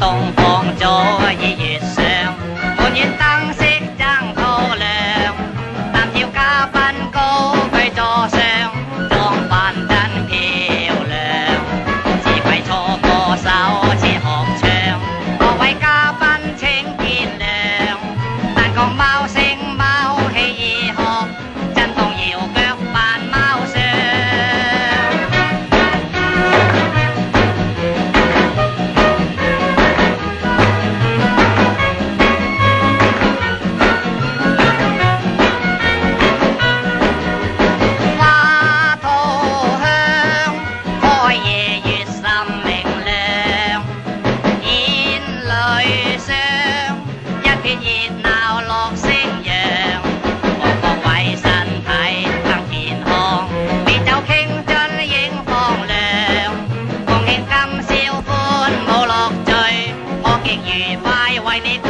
東方早已月上，滿園燈飾爭透亮，擔挑嘉賓高居座上，裝扮真漂亮。指揮錯歌手似學唱，各位嘉賓請見諒。但講貓聲貓氣易學，震動搖腳扮貓相。花吐香，開夜月心明亮，煙裏香，一片熱鬧樂聲揚。各位身體更健康，別酒傾盡影放亮。共慶今宵歡舞樂聚，我極愉快為你鼓